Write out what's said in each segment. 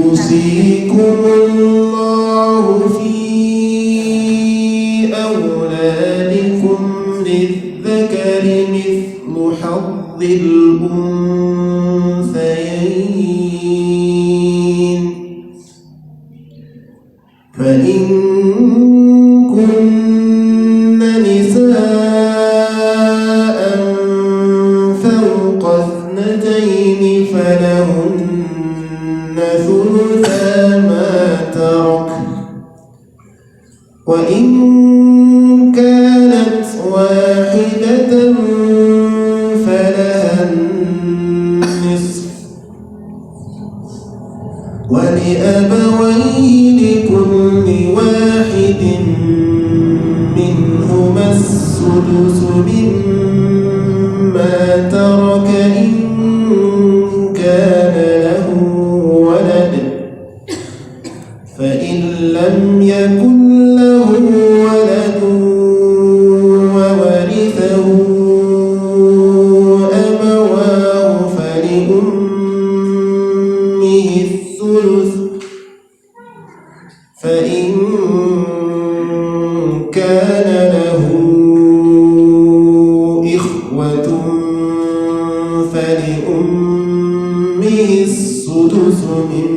yusikumullahu fi awladikum lidzakari mithlu hazzil unthayain fa in kunna nisaa'an fawqa ithnatayni falahunna thulutha ma tarak wa in kanat wahidatan falaha an-nisf wa li abawayhi likulli wahidin minhuma as-sudusu mimma taraka in kana lahu walad fa in lam yakun lahu waladun wa warithahu abawahu fali ummihi الثلث فإن كان له إخوة فلأمه السدس من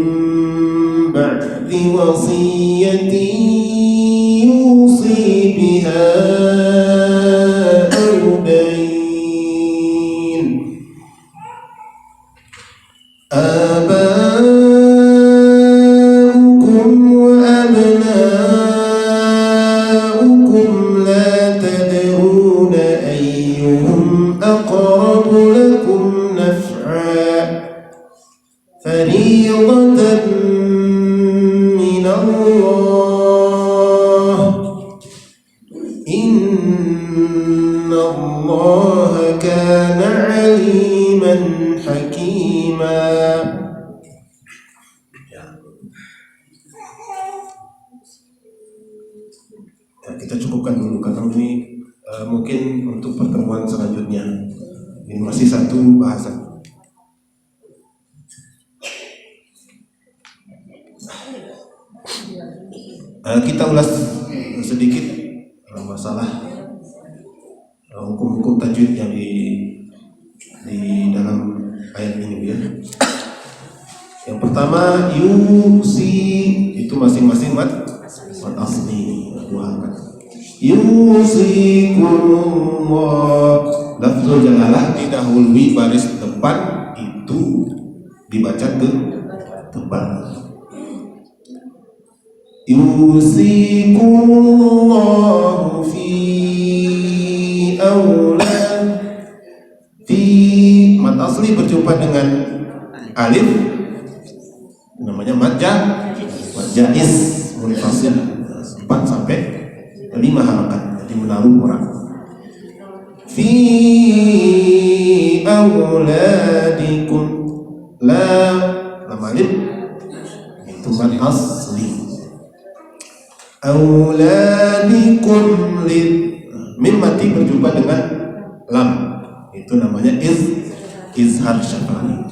بعد وصية يوصي بها أو دين آباؤكم وأبناؤكم لا تدرون أيهم أقرب لكم نفعا فريضة من الله إن الله كان عليما حكيما. Ya, kita cukupkan dulu karena ini mungkin untuk pertemuan selanjutnya. Ini masih satu bahasan. Kita ulas sedikit masalah hukum-hukum tajwid yang di dalam ayat ini ya. Yang pertama yusi itu masing-masing mad asli dua harakat. Yusikumullah lafzul jalalah didahului baris depan itu dibaca tebal. Yusikumullahu fi aulad fi mad asli berjumpa dengan alif namanya mad jaiz munfasil 4 sampai 5 harakat jadi menaruh orang fi auladikum lam alif itu mad asli auladikum mim mati berjumpa dengan lam itu namanya izhar syafai.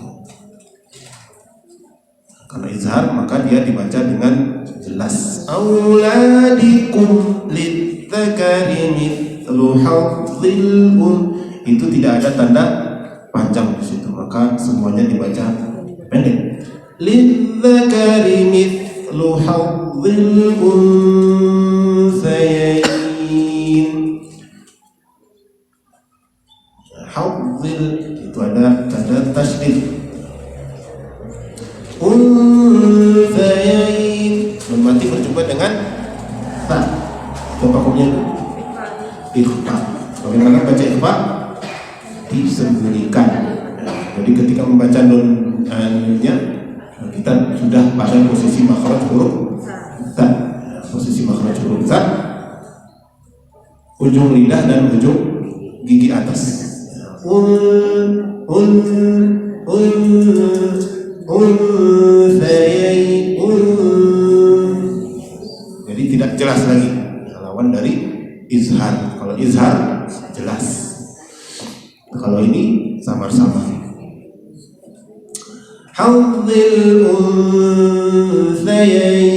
Karena izhar maka dia dibaca dengan jelas auladikum lidzakari mithlu hazzil itu tidak ada tanda panjang di situ maka semuanya dibaca pendek lidzakari mithlu hazzil unthayain hazzil itu ada tanda tasydid unthayain mati berjumpa dengan ta coba hukumnya ikhfa bagaimana baca ikhfa disembunyikan jadi ketika membaca nun-nya kita sudah pada posisi makhraj huruf ta posisi makhraj huruf ta ujung lidah dan ujung gigi atas jadi tidak jelas lagi lawan dari izhar. Kalau izhar jelas, kalau ini samar-samar. hadzil unthayain.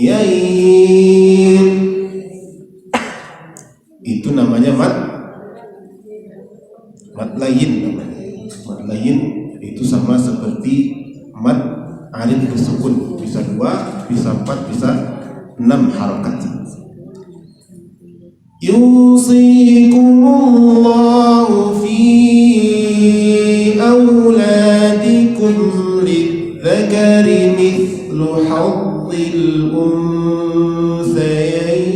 Yain itu namanya mat lain namanya. Mat lain itu sama seperti mat alif bersukun, bisa 2, bisa 4, bisa 6 harokat. Yusikumullahu fi auladikum lidzakari mithlu hadzil unthayain.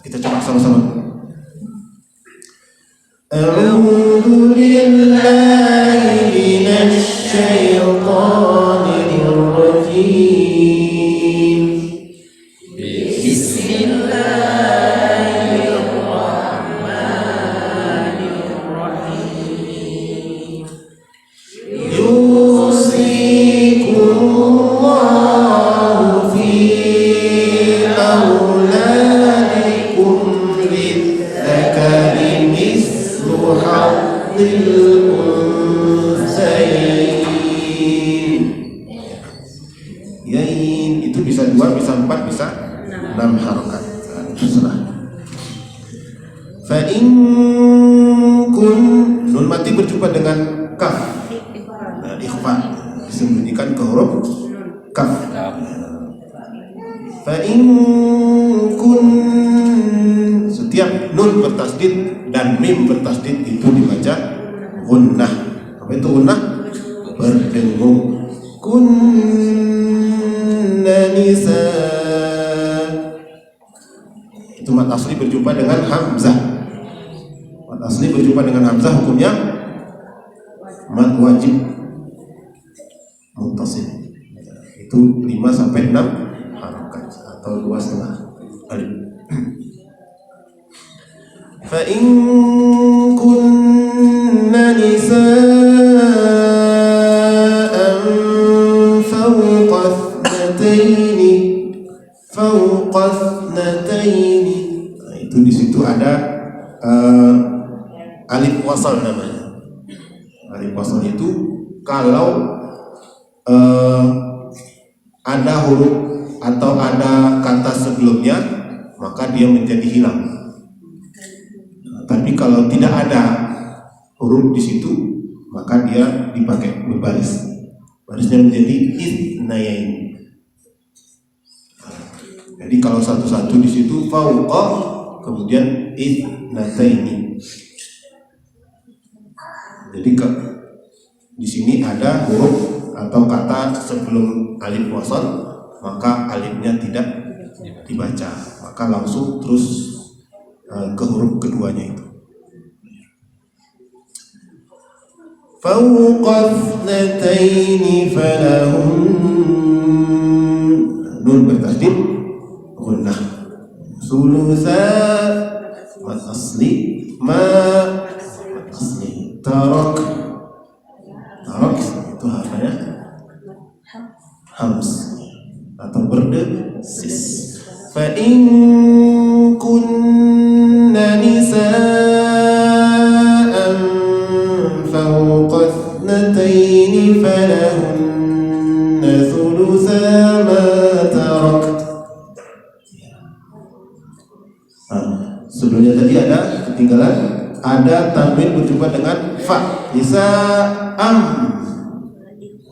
Kita coba sama-sama. A'udzu billahi minasy syaithanir rajim. Bismillahirrahmanirrahim. Yusikumullahu fi auladikum lidzakari mithlu hadzil unthayain. Yain itu bisa 2, bisa 4, bisa 6 harokat. Terserah. Fa in kun nun mati berjumpa dengan kaf. Nah, ikhfa disembunyikan ke huruf kaf. Fa in kun setiap nun bertasdid dan mim bertasdid itu dibaca gunnah. Apa itu gunnah? Berdengung. Kunna nisa. Itu mat asli berjumpa dengan hamzah. Mat asli berjumpa dengan hamzah hukumnya mat wajib muttasil. Itu 5 sampai 6 harokat atau 2,5 alif. Fa in kunna nisaan fawqa ithnataini. Nah, itu di situ ada alif wasal namanya. Alif wasal itu kalau ada huruf atau ada kata sebelumnya maka dia menjadi hilang. Tapi kalau tidak ada huruf di situ maka dia dipakai berbaris. Barisnya menjadi itsnayain. Jadi kalau satu-satu di situ fauqa kemudian itsnataini. Jadi di sini ada huruf atau kata sebelum alif wasal maka alifnya tidak dibaca, maka langsung terus ke huruf keduanya itu. Fawqa ithnataini falahun nun bertasdid gunnah. Sulusa mat asli ma mat asli. Tarak itu harfanya hams atau berdesis. Fa in kunna nisaan fawqa ithnataini falahunna thulutha ma tarak. Sebelumnya tadi ada ketinggalan, ada tanwin berjumpa dengan fa. Nisa'am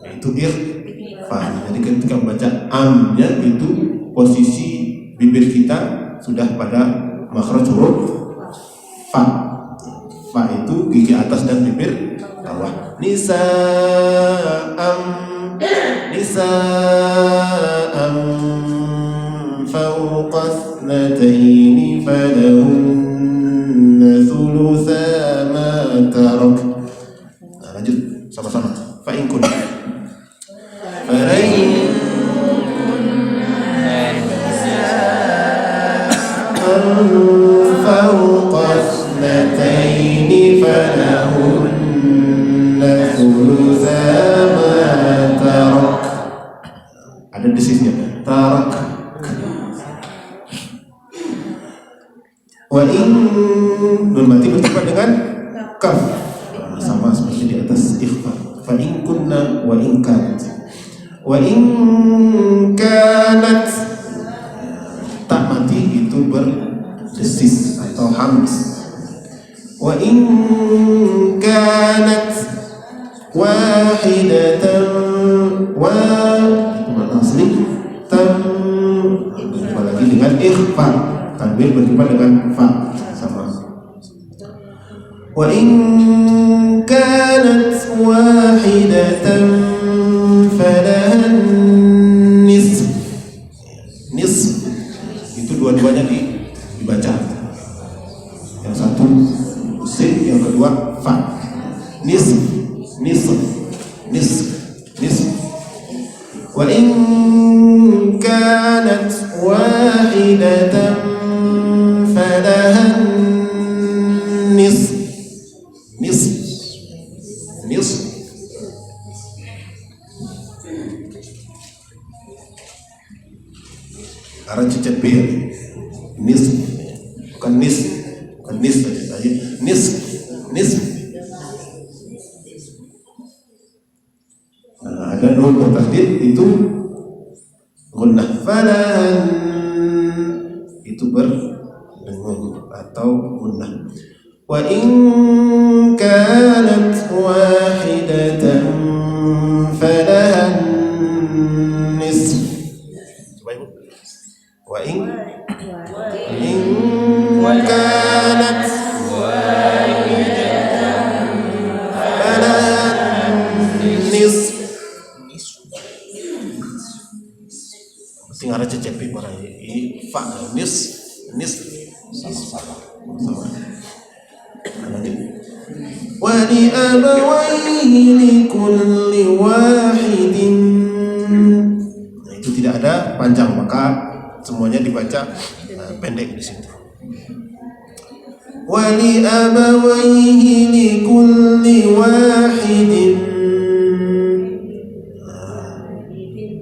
itu ikhfa. Jadi ketika membaca amnya itu posisi bibir kita sudah pada makhraj huruf fa. Fa itu gigi atas dan bibir bawah. Nisa'am fawqa ithnataini falahunna thulutha ma tarak. Nah, lanjut sama-sama. Fa in kun fawqa ithnataini falahunna thulutha ma tarak. Ada desisnya. Tarak. Wa in nun mati berjumpa dengan kaf. Sama seperti di atas ikhfa. Fa in kunna wa in kanat. Wa in kanat, tak mati itu berdesis atau hams. Wa in kanat wahidatan wa, itu mana asli tam, berjumpa lagi dengan ikhfa, tanwin berjumpa dengan fa, sama. Wa in kanat wahidatan falahan nisf. Nisf itu dua-duanya dibaca, yang satu sin, yang kedua fa. Nisf, nisf, nisf, nisf. Wa in kanat wahidatan falahan nisf, nisf, nisf. Arah cecet bir, nisf, bukan nis, bukan nis tadi, nisf, nisf. Ada nun bertasdid itu gunnah, falan itu berdengung atau gunnah. Wa in kanat wahidatan falahan nisf. Coba ibu. Wa in kanat wahidatan falahan nisf. Tinggal aja cek para fa nis sama. Wa li abawayhi li kulli wahidin. Nah, itu tidak ada panjang, maka semuanya dibaca pendek di situ. Wa li abawayhi li kulli wahidin.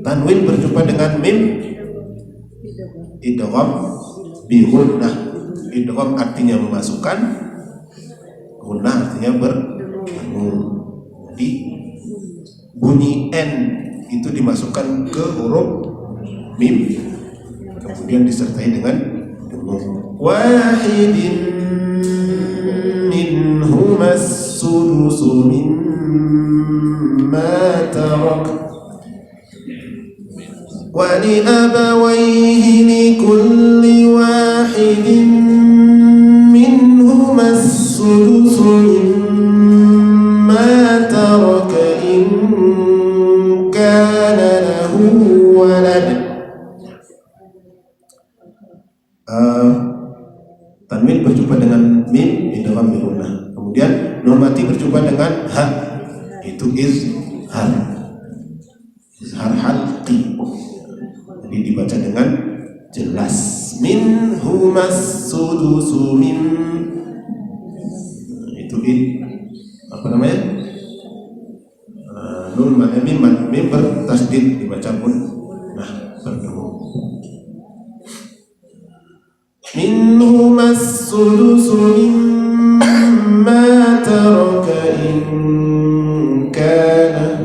Tanwin berjumpa dengan mim, idgham bi gunnah. Idgham artinya memasukkan, gunnah artinya berdengung. Jadi bunyi n itu dimasukkan ke huruf mim, kemudian disertai dengan dengung. Wahidin minhumas sudusu mimma tarak. Wa li abawayhi li kulli wahidin minhumas sudusu mimma taraka in kana lahu walad. Tanwin berjumpa dengan mim, idgham bi gunnah. Kemudian nun mati berjumpa dengan ha, itu izhar, izhar halqi. Jadi dibaca dengan jelas. Minhumas sudusu min, itu apa namanya? Nun mim bertasdid dibaca pun nah berdengung. Minhumas sudusu mimma taraka in kana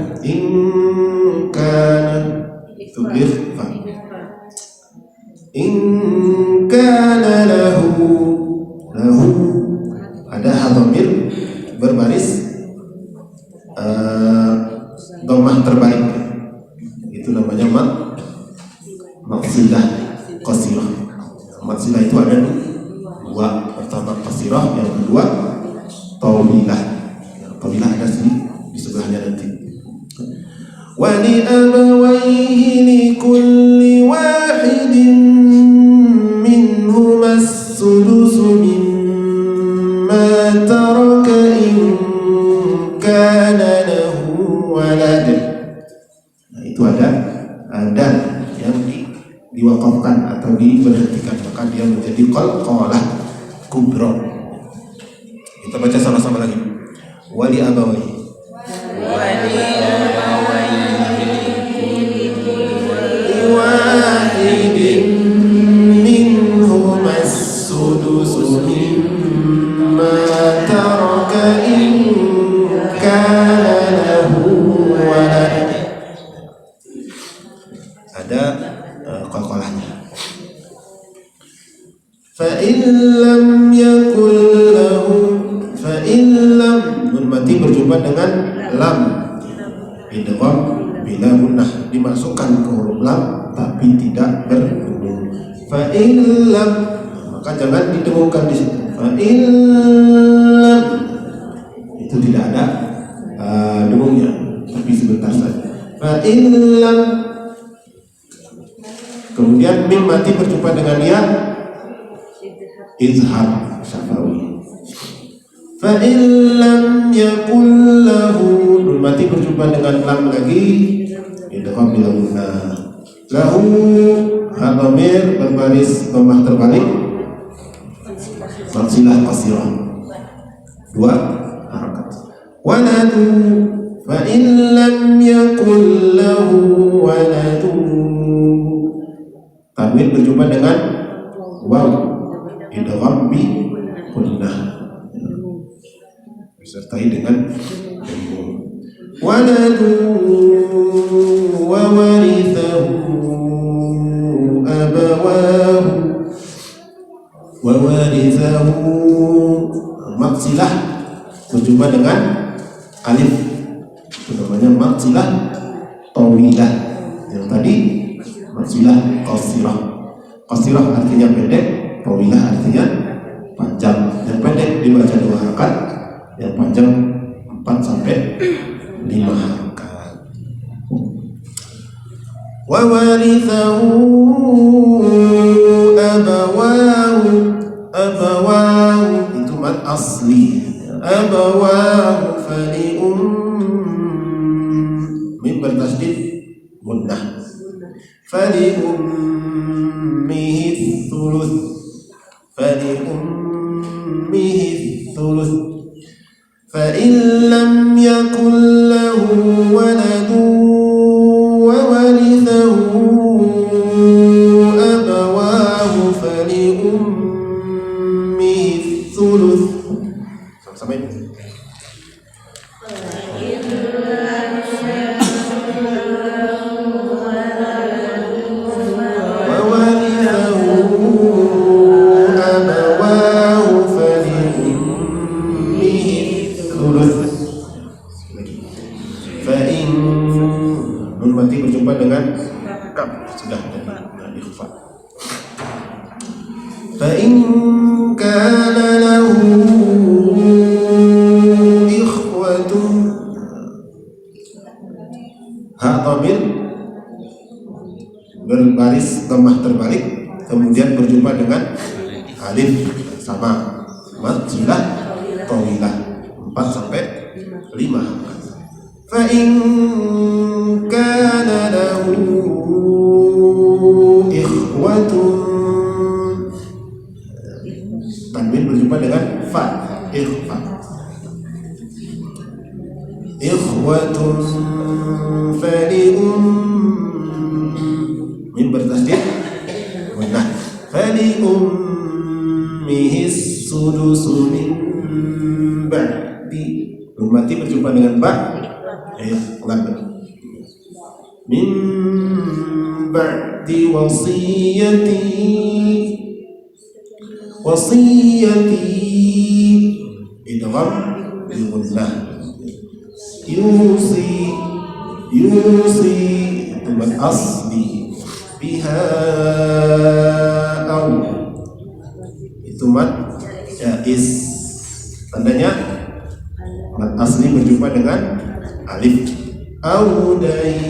itu ikhfa. In kana lahu ada hadamir berbaris dhammah terbalik, itu namanya maksilah qasirah. Maksilah itu ada dua, pertama qasirah, yang kedua tawilah. Tawilah ada di sebelahnya nanti. Wa li abawayhi li kulli wahidin minhumas sudusu mimma taraka in kana lahu walad. Nah, itu ada dan yang diwakafkan atau diberhentikan, maka dia menjadi qalqalah kubra. Kita baca sama-sama lagi. Wa li abawayhi wahidin minhumas sudusu Fa'in lam yakul lahu, fa'in lam, nun mati berjumpa dengan lam, idgham bila gunnah, dimasukkan ke huruf lam tapi tidak berhubung. Fa'in lam, maka jangan didengungkan di situ. Fa'in lam, itu tidak ada dengungnya, tapi sebentar saja. Fa'in lam, kemudian mim mati berjumpa dengan ya, izhar syafawi. Fa'in lam yakul lahu, nun mati berjumpa dengan lam lagi, idgham bila gunnah. Lahu hadamir berbaris dhammah terbalik, fatsilah qasirah, 2 harakat. Waladu, fa'in lam yakul lahu waladu, tanwin berjumpa dengan waw, idgham bi gunnah, disertai dengan waladu wa warithahu abawahu, wa warithahu maksilah berjumpa dengan alif, itu namanya maksilah tawilah. Yang tadi maksilah qasirah. Qasirah artinya pendek, tawilah artinya panjang. Yang pendek dibaca 2 harakat, yang panjang 4 sampai 5 harakat. Wa warithahu abawahu, abawahu itu mad asli, abawahu fali mim bertasdid gunnah, fali ummihi thuluth, fali ummihi thuluth. Fa'in lam yakul lahu waladun wa warithahu abawahu fali ummihi thuluth. Sama-sama ini. Nun mati berjumpa dengan kaf, sudah dari ikhfa. Fa in kana lahu ikhwatun, ha dhamir berbaris dhammah terbalik, kemudian berjumpa dengan alif, sama mad silah tawilah, 4 sampai 5. Fa'in kana lahu ikhwatun, tanwin berjumpa dengan fa, ikhfa. Ikhwatun fali mim bertasdid gunnah, fali ummihi sudusu min ba'di, nun mati berjumpa dengan ba, min ba'di wasiyati, wasiyati idgham bil gunnah, yusi, yusi itu mad asli, biha au itu mad jaiz, tandanya mad asli berjumpa dengan alif. Audain,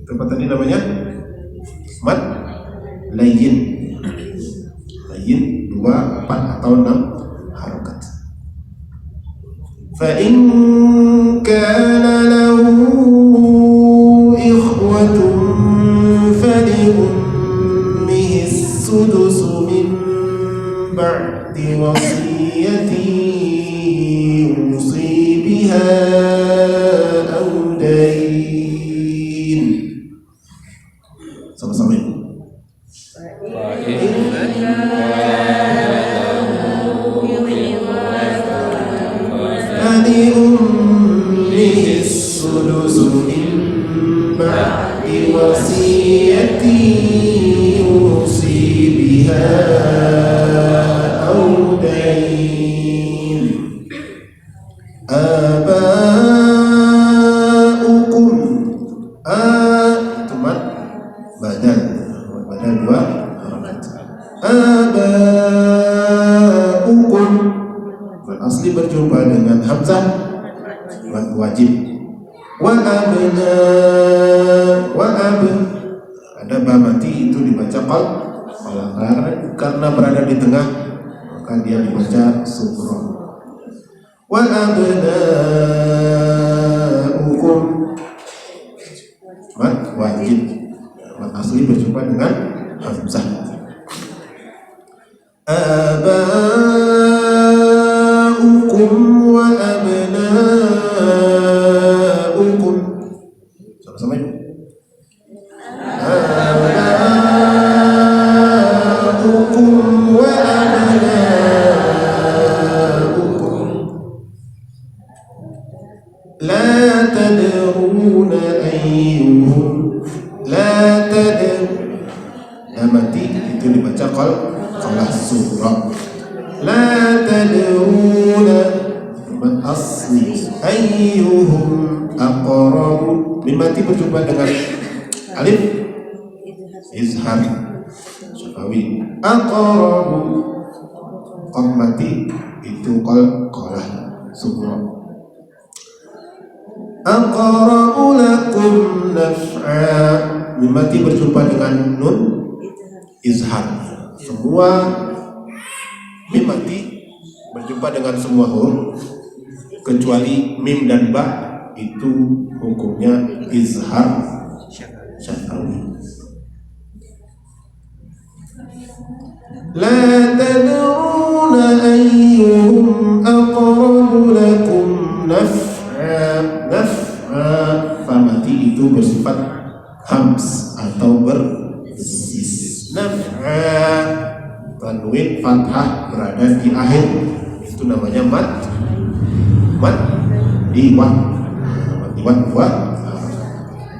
tempat tadi namanya mad layyin, layyin 2, 4 atau 6 harakat. Fa in kana lahu ikhwatun fali ummihi sudusu min ba'di wasiyati yusi biha au dain. Sama-sama ini. Fali ummihi sudusu min ba'di wasiyati yusi badal. Badal dua harokat. Abaukum mad asli berjumpa dengan hamzah mad wajib. Wa abna ada ba mati itu dibaca qalqar karena berada di tengah maka dia dibaca sukron. Wa abnaukum mad wajib mad asli berjumpa dengan hamzah. Abaukum wa abnaukum sama-sama yuk. Abaukum wa abnaukum la tadruna ayyuhum la mati itu dibaca qalah surah. La tadruna man asli ayyuhum aqrabu mim mati berjumpa dengan alif izhar syafawi. Aqrabu qaf mati itu qalah surah. Aqrabu lakum naf'a mim mati berjumpa dengan nun izhar. Semua mim mati berjumpa dengan semua huruf kecuali mim dan ba itu hukumnya izhar syafawi. La tadruna ayyuhum aqrabu lakum naf'a. Fa mati itu bersifat hams atau bersis. Naf'a tanwin fathah berada di akhir itu namanya mad iwan wa.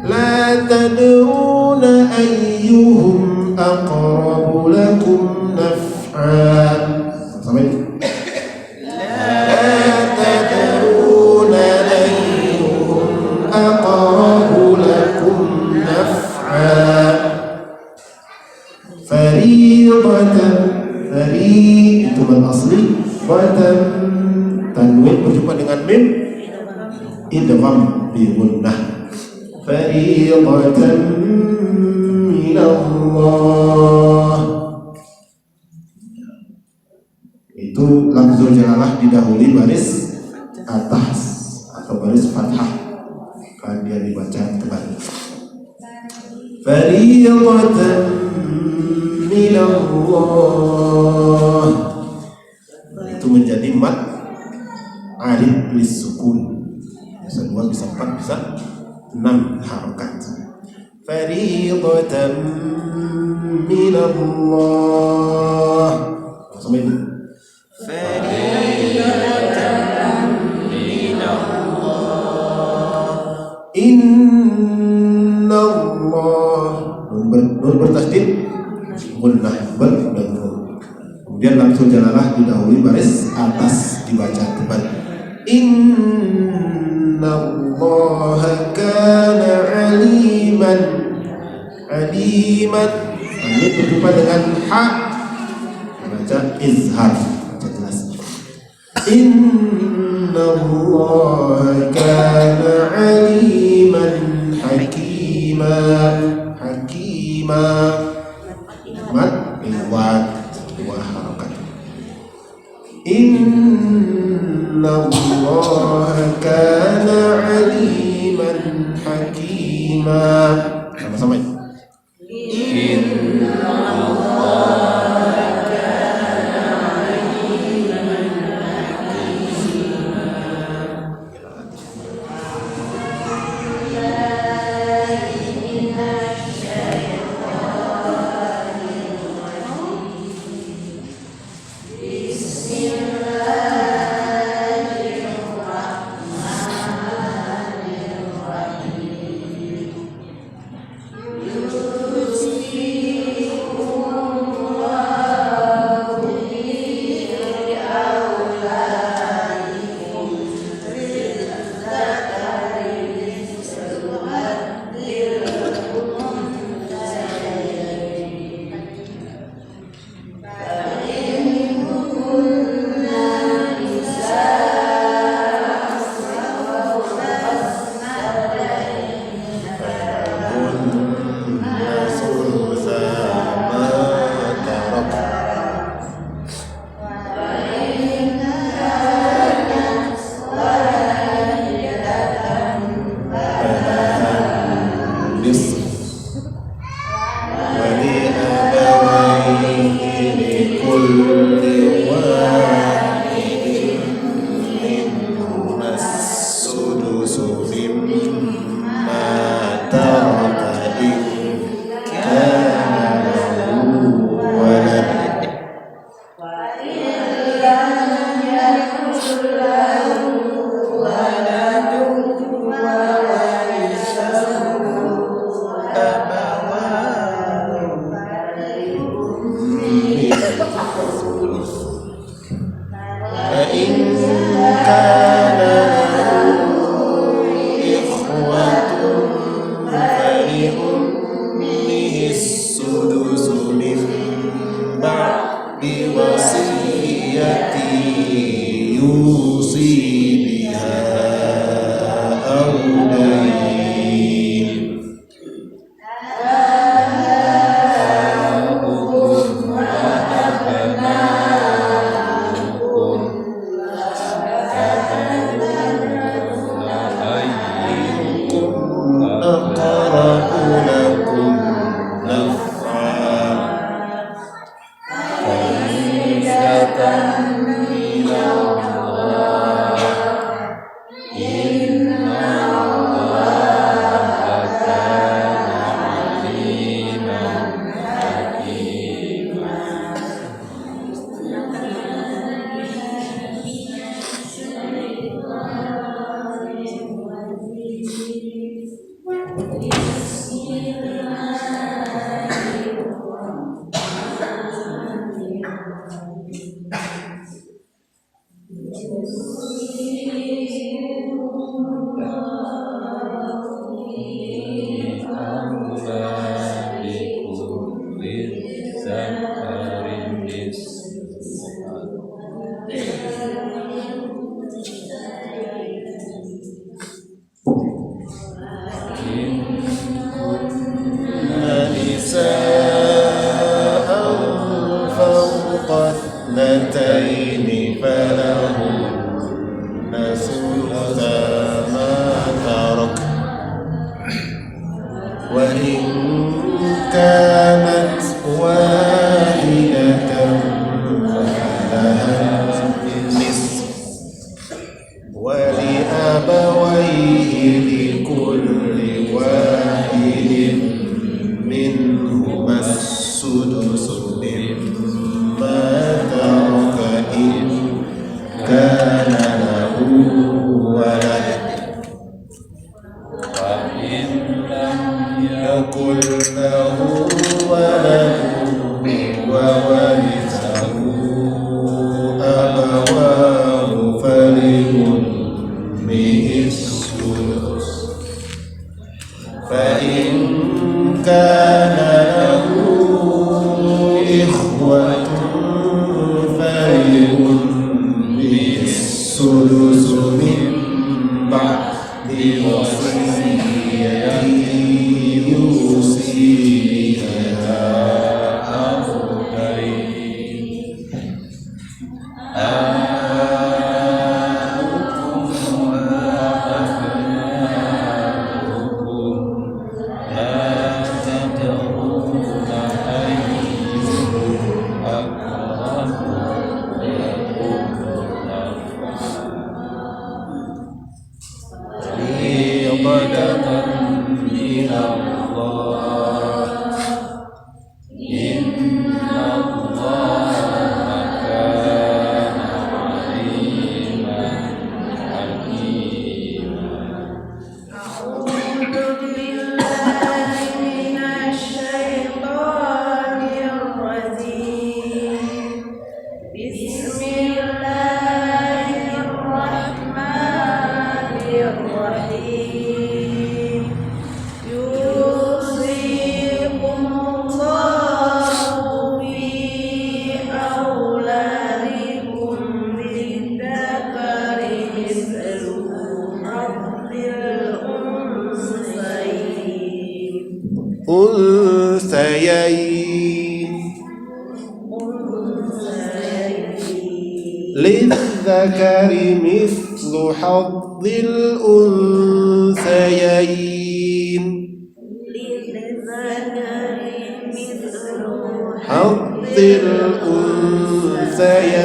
La tadruna ayyuhum aqrabu lakum naf'a. Sampai la tadruna ayyuhum aqrabu lakum naf'a. Fariidatan itu mad asli. Watan tanwin berjumpa dengan mim idgham bi gunnah. Fariidatan minallah itu lafzul jalalah didahului baris atas atau baris fathah kan dia dibaca tebal. Fariidatan minallah itu menjadi mad alif lisukun. Bisa 2, bisa 4, bisa 6 harokat. Fariidatan minallah. Sama itu. Fariidatan minallah. Innallah. Nun bertasydid gunnah kemudian langsung jalalah didahului baris atas dibaca tebal. Innallaha kana aliman. Ini berjumpa dengan ha dibaca izhar, baca jelas. Innallaha kana aliman hakima. Mat iwat dua harokat. Innallaha kana aliman hakima. Sama-sama. Innallaha kana aliman hakima. كانت واحدة فلها النصف ولأبويه لكل واحد منهما السدس مما ترك إن كان له ولد وإن لم يكن له ولد وورثه أبواه فلأمه الثلث فإن كان له إخوة فلأمه السدس من بعد وصية يوصي بها أو دين من الله إن الله كان عليما حكيما. أعوذ بالله من الشيطان الرجيم. بسم الله الرحمن الرحيم. يوصيكم الله في أولادكم للذكر مثل حظ الأنثيين. للذكر مثل حظ الأنثيين. حظ الأنثيين.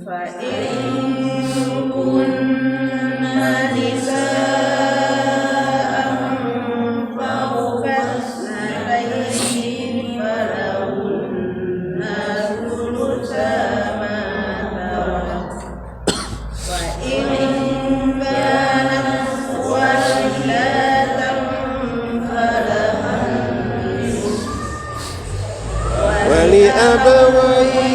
فإن كن نساء فوق اثنتين فلهن ثلث ما ترك وإن كانت والدة فلها النصف ولأبويه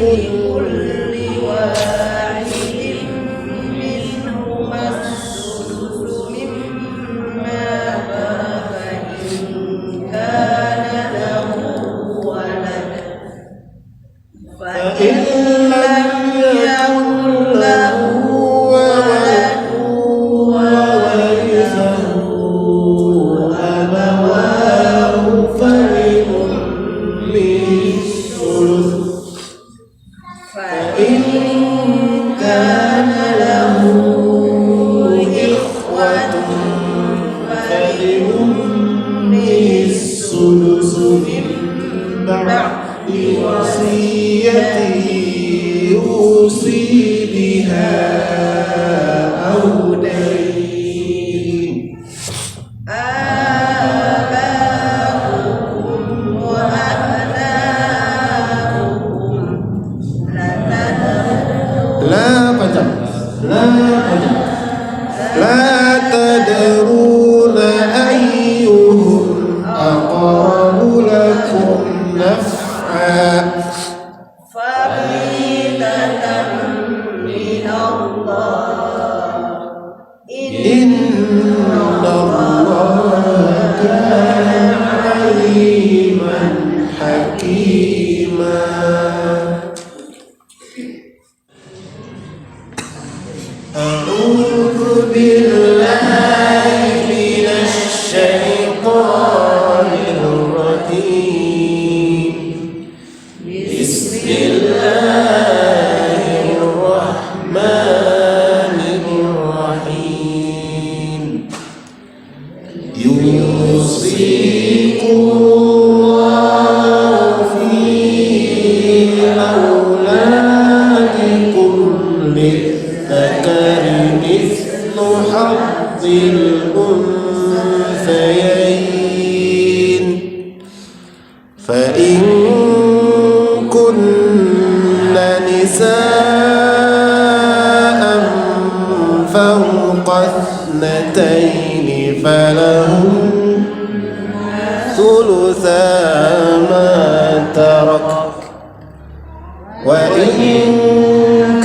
لكل واحد منهما السدس مما ترك إن كان له ولد فإن لم يكن له ولد وورثه أبواه فلأمه الثلث فإن كان له إخوة فلأمه السدس من بعد وصية يوصي بها أو دين. آباؤكم وأبناؤكم لا تدرون أيهم أقرب لكم نفعا فريضة من الله إن الله كان عليما حكيما. أعوذ بالله من الشيطان الرجيم. بسم الله الرحمن الرحيم. يوصي الله في أولادكم للذكر مثل حظ الأنثيين فإن كن نساء فوق اثنتين فلهن ثلثا ما ترك وإن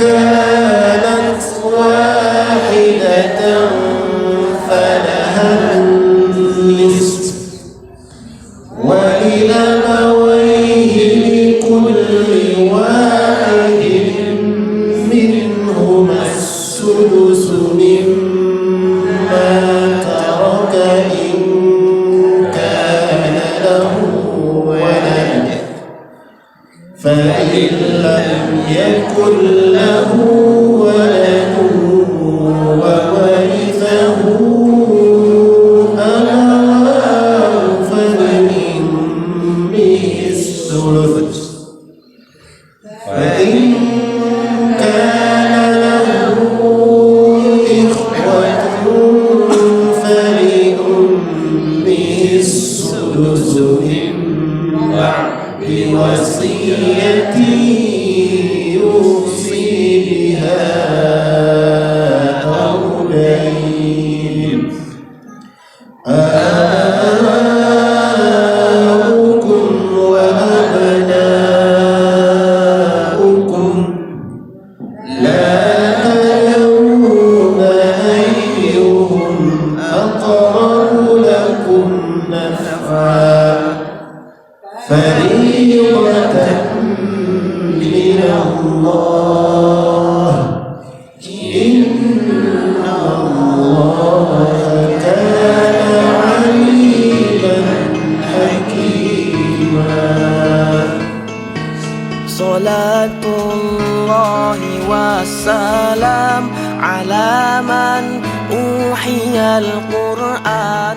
كانت واحدة فلها النصف ولأبويه لكل واحد منهما السدس مما ترك إن كان له ولد فإن لم يكن له ولد وورثه أبواه فلأمه الثلث فإن كان له إخوة فلأمه السدس من بعد وصية يوصي بها أو دين آباؤكم وأبناؤكم لا تدرون أيهم أقرب لكم نفعا فريضة من الله إن الله كان عليما حكيما صلاة الله والسلام على من أوحي القرآن